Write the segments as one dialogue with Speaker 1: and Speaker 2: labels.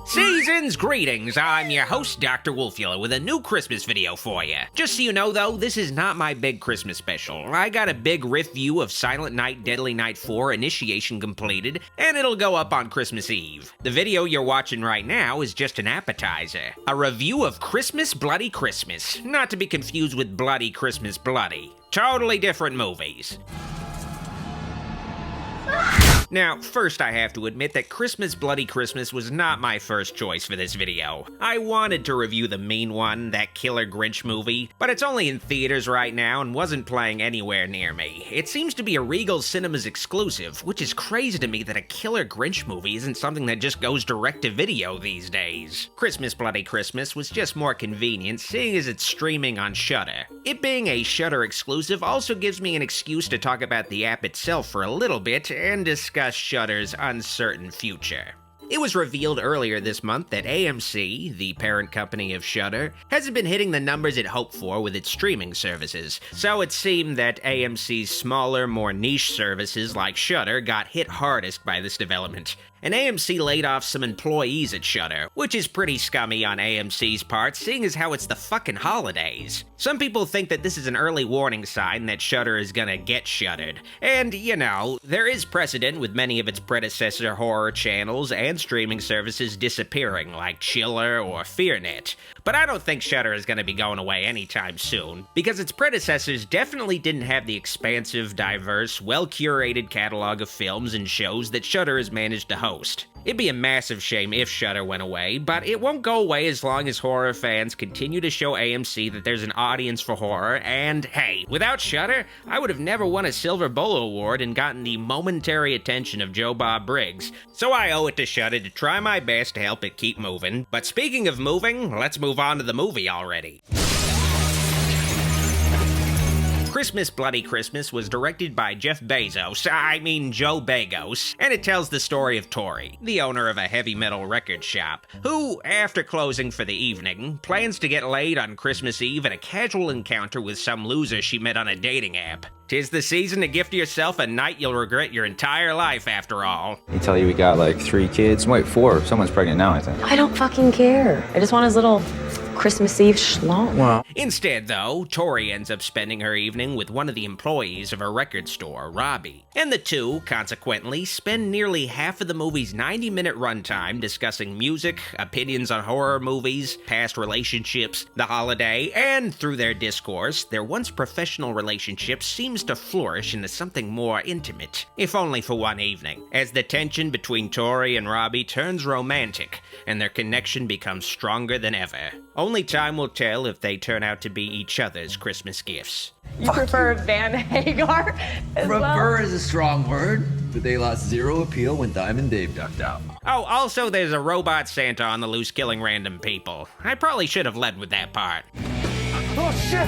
Speaker 1: Season's greetings, I'm your host, Dr. Wolfula, with a new Christmas video for you. Just so you know though, this is not my big Christmas special. I got a big review of Silent Night, Deadly Night 4 Initiation completed, and it'll go up on Christmas Eve. The video you're watching right now is just an appetizer. A review of Christmas Bloody Christmas, not to be confused with Bloody Christmas Bloody. Totally different movies. Now, first I have to admit that Christmas Bloody Christmas was not my first choice for this video. I wanted to review the mean one, that Killer Grinch movie, but it's only in theaters right now and wasn't playing anywhere near me. It seems to be a Regal Cinemas exclusive, which is crazy to me that a Killer Grinch movie isn't something that just goes direct to video these days. Christmas Bloody Christmas was just more convenient, seeing as it's streaming on Shudder. It being a Shudder exclusive also gives me an excuse to talk about the app itself for a little bit and discuss Shudder's uncertain future. It was revealed earlier this month that AMC, the parent company of Shudder, hasn't been hitting the numbers it hoped for with its streaming services, so it seemed that AMC's smaller, more niche services like Shudder got hit hardest by this development. And AMC laid off some employees at Shudder, which is pretty scummy on AMC's part, seeing as how it's the fucking holidays. Some people think that this is an early warning sign that Shudder is gonna get shuttered. And, you know, there is precedent with many of its predecessor horror channels and streaming services disappearing, like Chiller or FearNet. But I don't think Shudder is gonna be going away anytime soon, because its predecessors definitely didn't have the expansive, diverse, well-curated catalog of films and shows that Shudder has managed to host. It'd be a massive shame if Shudder went away, but it won't go away as long as horror fans continue to show AMC that there's an audience for horror, and hey, without Shudder, I would have never won a Silver Bolo Award and gotten the momentary attention of Joe Bob Briggs. So I owe it to Shudder to try my best to help it keep moving. But speaking of moving, let's move on to the movie already. Christmas Bloody Christmas was directed by Joe Begos, and it tells the story of Tori, the owner of a heavy metal record shop, who, after closing for the evening, plans to get laid on Christmas Eve at a casual encounter with some loser she met on a dating app. 'Tis the season to gift yourself a night you'll regret your entire life, after all.
Speaker 2: He tell you we got like 3 kids? Wait, 4. Someone's pregnant now, I think.
Speaker 3: I don't fucking care. I just want his little Christmas Eve schlong.
Speaker 2: Wow.
Speaker 1: Instead, though, Tori ends up spending her evening with one of the employees of her record store, Robbie. And the two, consequently, spend nearly half of the movie's 90-minute runtime discussing music, opinions on horror movies, past relationships, the holiday, and through their discourse, their once professional relationship seems to flourish into something more intimate, if only for one evening, as the tension between Tori and Robbie turns romantic, and their connection becomes stronger than ever. Only time will tell if they turn out to be each other's Christmas gifts.
Speaker 3: You prefer Van Hagar as well?
Speaker 4: Prefer is a strong word, but they lost zero appeal when Diamond Dave ducked out.
Speaker 1: Oh, also there's a robot Santa on the loose killing random people. I probably should have led with that part.
Speaker 4: Oh shit!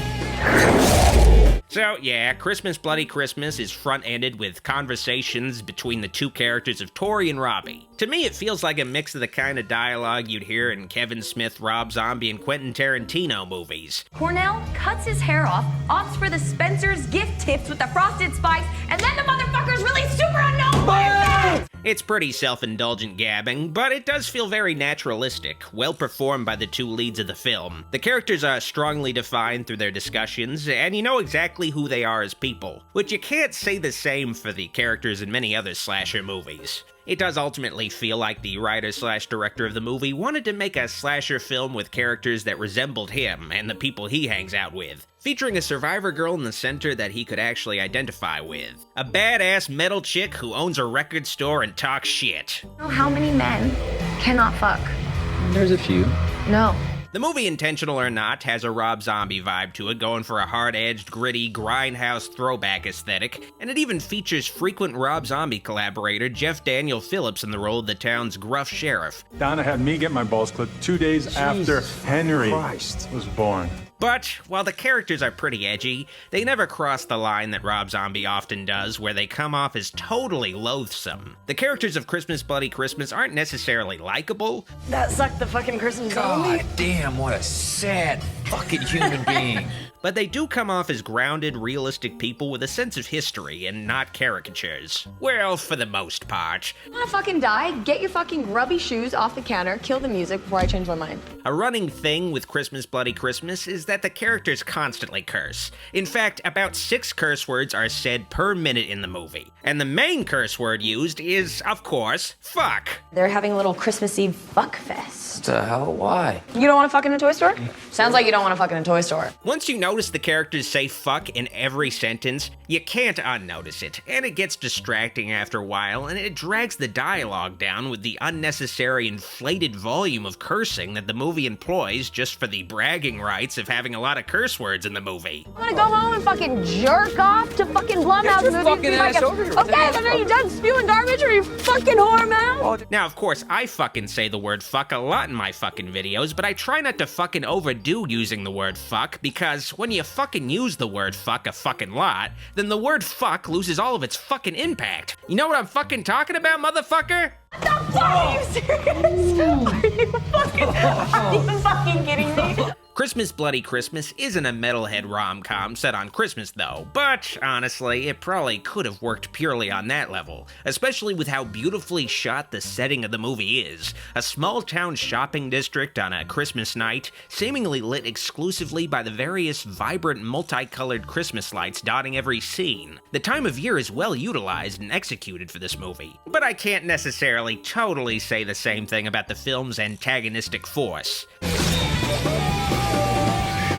Speaker 1: So yeah, Christmas Bloody Christmas is front-ended with conversations between the two characters of Tori and Robbie. To me, it feels like a mix of the kind of dialogue you'd hear in Kevin Smith, Rob Zombie, and Quentin Tarantino movies.
Speaker 5: Cornell cuts his hair off, opts for the Spencer's gift tips with the frosted spikes, and then the motherfucker's really super unknown by himself!
Speaker 1: It's pretty self-indulgent gabbing, but it does feel very naturalistic, well performed by the two leads of the film. The characters are strongly defined through their discussions, and you know exactly who they are as people, which you can't say the same for the characters in many other slasher movies. It does ultimately feel like the writer/director of the movie wanted to make a slasher film with characters that resembled him and the people he hangs out with, featuring a survivor girl in the center that he could actually identify with. A badass metal chick who owns a record store and talks shit.
Speaker 5: You know how many men cannot fuck?
Speaker 2: There's a few.
Speaker 5: No.
Speaker 1: The movie, intentional or not, has a Rob Zombie vibe to it, going for a hard-edged, gritty, grindhouse throwback aesthetic, and it even features frequent Rob Zombie collaborator Jeff Daniel Phillips in the role of the town's gruff sheriff.
Speaker 6: Donna had me get my balls clipped 2 days after Henry was born.
Speaker 1: But, while the characters are pretty edgy, they never cross the line that Rob Zombie often does, where they come off as totally loathsome. The characters of Christmas Bloody Christmas aren't necessarily likable.
Speaker 3: That sucked the fucking Christmas
Speaker 4: God
Speaker 3: movie.
Speaker 4: damn, what a sad fucking human being.
Speaker 1: but they do come off as grounded, realistic people with a sense of history and not caricatures. Well, for the most part.
Speaker 3: Wanna fucking die? Get your fucking grubby shoes off the counter, kill the music before I change my mind.
Speaker 1: A running thing with Christmas Bloody Christmas is that the characters constantly curse. In fact, about 6 curse words are said per minute in the movie. And the main curse word used is, of course, fuck.
Speaker 3: They're having a little Christmas Eve fuck fest.
Speaker 2: What the hell? Why?
Speaker 3: You don't wanna fuck in a toy store? Sounds like you don't wanna fuck in a toy store.
Speaker 1: Once you notice the characters say fuck in every sentence, you can't unnotice it, and it gets distracting after a while, and it drags the dialogue down with the unnecessary inflated volume of cursing that the movie employs just for the bragging rights of having a lot of curse words in the movie.
Speaker 3: I'm gonna go home and fucking jerk off to fucking Blumhouse movies.
Speaker 2: fucking ass over here.
Speaker 3: Okay, but are you done spewing garbage or you fucking whore mouth?
Speaker 1: Now, of course, I fucking say the word fuck a lot in my fucking videos, but I try not to fucking overdo using the word fuck, because when you fucking use the word fuck a fucking lot, then the word fuck loses all of its fucking impact. You know what I'm fucking talking about, motherfucker?
Speaker 3: What the fuck? Are you serious? Are you fucking kidding me?
Speaker 1: Christmas Bloody Christmas isn't a metalhead rom-com set on Christmas though, but honestly, it probably could have worked purely on that level, especially with how beautifully shot the setting of the movie is. A small-town shopping district on a Christmas night, seemingly lit exclusively by the various vibrant multicolored Christmas lights dotting every scene. The time of year is well utilized and executed for this movie, but I can't necessarily totally say the same thing about the film's antagonistic force.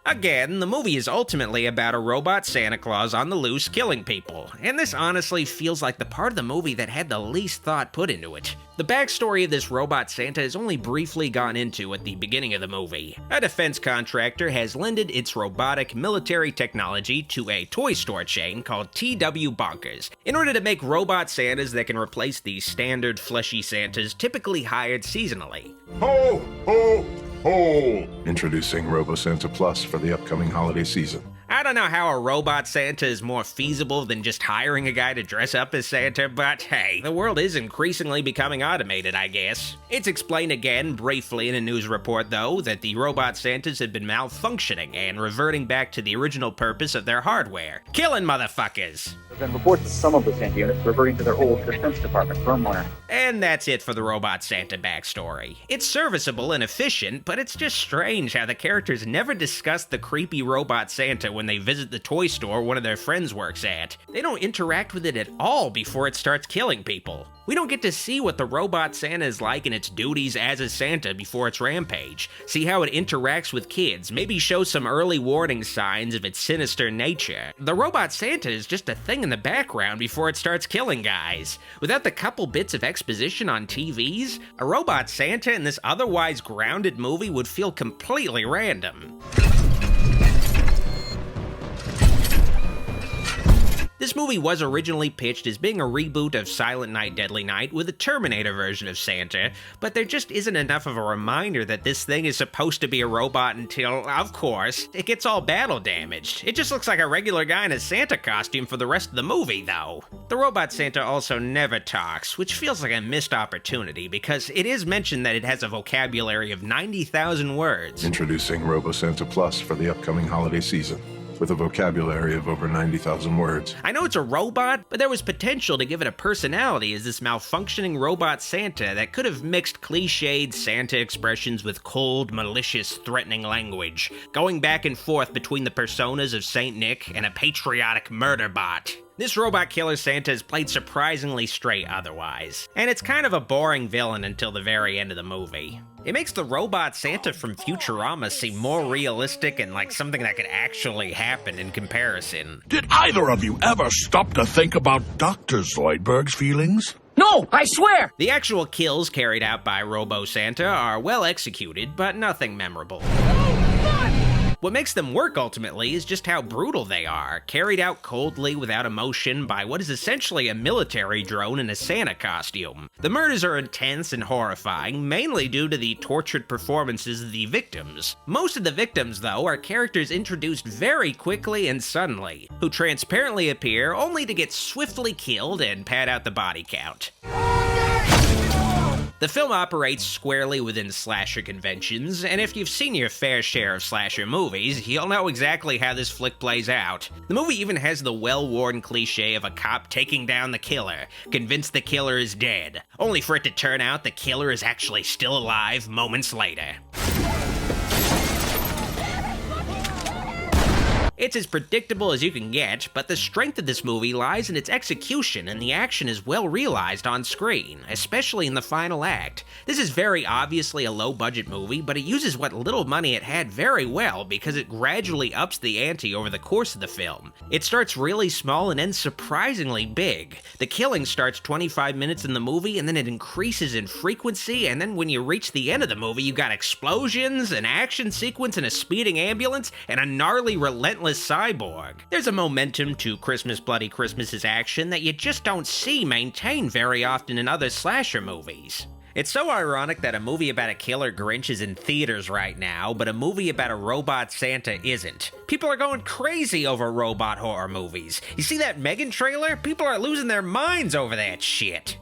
Speaker 1: Again, the movie is ultimately about a robot Santa Claus on the loose killing people, and this honestly feels like the part of the movie that had the least thought put into it. The backstory of this robot Santa is only briefly gone into at the beginning of the movie. A defense contractor has lended its robotic military technology to a toy store chain called TW Bonkers in order to make robot Santas that can replace the standard fleshy Santas typically hired seasonally.
Speaker 6: Ho, ho, ho! Introducing Robo Santa Plus for the upcoming holiday season.
Speaker 1: I don't know how a robot Santa is more feasible than just hiring a guy to dress up as Santa, but hey, the world is increasingly becoming automated, I guess. It's explained again briefly in a news report, though, that the robot Santas had been malfunctioning and reverting back to the original purpose of their hardware, killing motherfuckers.
Speaker 7: There have been reports of some of the Santa units reverting to their old Defense Department firmware.
Speaker 1: And that's it for the robot Santa backstory. It's serviceable and efficient, but it's just strange how the characters never discuss the creepy robot Santa when they visit the toy store one of their friends works at. They don't interact with it at all before it starts killing people. We don't get to see what the robot Santa is like in its duties as a Santa before its rampage, see how it interacts with kids, maybe show some early warning signs of its sinister nature. The robot Santa is just a thing in the background before it starts killing guys. Without the couple bits of exposition on TVs, a robot Santa in this otherwise grounded movie would feel completely random. This movie was originally pitched as being a reboot of Silent Night, Deadly Night with a Terminator version of Santa, but there just isn't enough of a reminder that this thing is supposed to be a robot until, of course, it gets all battle damaged. It just looks like a regular guy in a Santa costume for the rest of the movie, though. The robot Santa also never talks, which feels like a missed opportunity because it is mentioned that it has a vocabulary of 90,000 words.
Speaker 6: Introducing Robo Santa Plus for the upcoming holiday season, with a vocabulary of over 90,000 words.
Speaker 1: I know it's a robot, but there was potential to give it a personality as this malfunctioning robot Santa that could have mixed cliched Santa expressions with cold, malicious, threatening language, going back and forth between the personas of Saint Nick and a patriotic murder bot. This robot killer Santa is played surprisingly straight otherwise, and it's kind of a boring villain until the very end of the movie. It makes the robot Santa from Futurama seem more realistic and like something that could actually happen in comparison.
Speaker 8: Did either of you ever stop to think about Dr. Zoidberg's feelings?
Speaker 9: No, I swear!
Speaker 1: The actual kills carried out by Robo Santa are well executed, but nothing memorable. What makes them work ultimately is just how brutal they are, carried out coldly without emotion by what is essentially a military drone in a Santa costume. The murders are intense and horrifying, mainly due to the tortured performances of the victims. Most of the victims, though, are characters introduced very quickly and suddenly, who transparently appear only to get swiftly killed and pad out the body count. The film operates squarely within slasher conventions, and if you've seen your fair share of slasher movies, you'll know exactly how this flick plays out. The movie even has the well-worn cliche of a cop taking down the killer, convinced the killer is dead, only for it to turn out the killer is actually still alive moments later. It's as predictable as you can get, but the strength of this movie lies in its execution, and the action is well realized on screen, especially in the final act. This is very obviously a low-budget movie, but it uses what little money it had very well because it gradually ups the ante over the course of the film. It starts really small and ends surprisingly big. The killing starts 25 minutes in the movie, and then it increases in frequency, and then when you reach the end of the movie, you got explosions, an action sequence, and a speeding ambulance, and a gnarly, relentless cyborg. There's a momentum to Christmas Bloody Christmas's action that you just don't see maintained very often in other slasher movies. It's so ironic that a movie about a killer Grinch is in theaters right now, but a movie about a robot Santa isn't. People are going crazy over robot horror movies. You see that Megan trailer? People are losing their minds over that shit.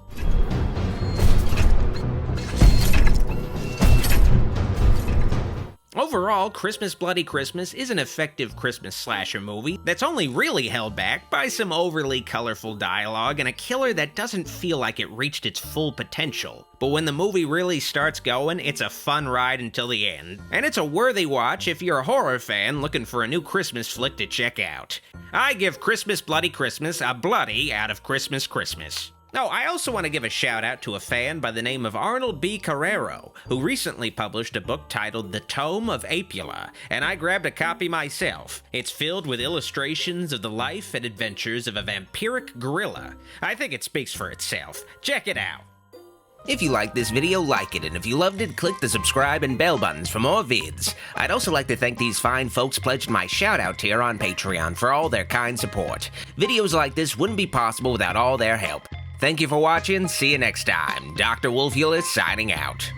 Speaker 1: Overall, Christmas Bloody Christmas is an effective Christmas slasher movie that's only really held back by some overly colorful dialogue and a killer that doesn't feel like it reached its full potential. But when the movie really starts going, it's a fun ride until the end. And it's a worthy watch if you're a horror fan looking for a new Christmas flick to check out. I give Christmas Bloody Christmas a bloody out of Christmas Christmas. Oh, I also want to give a shout out to a fan by the name of Arnold B. Carrero, who recently published a book titled The Tome of Apula, and I grabbed a copy myself. It's filled with illustrations of the life and adventures of a vampiric gorilla. I think it speaks for itself. Check it out. If you liked this video, like it, and if you loved it, click the subscribe and bell buttons for more vids. I'd also like to thank these fine folks pledged my shout-out tier on Patreon for all their kind support. Videos like this wouldn't be possible without all their help. Thank you for watching, see you next time. Dr. Wolfula signing out.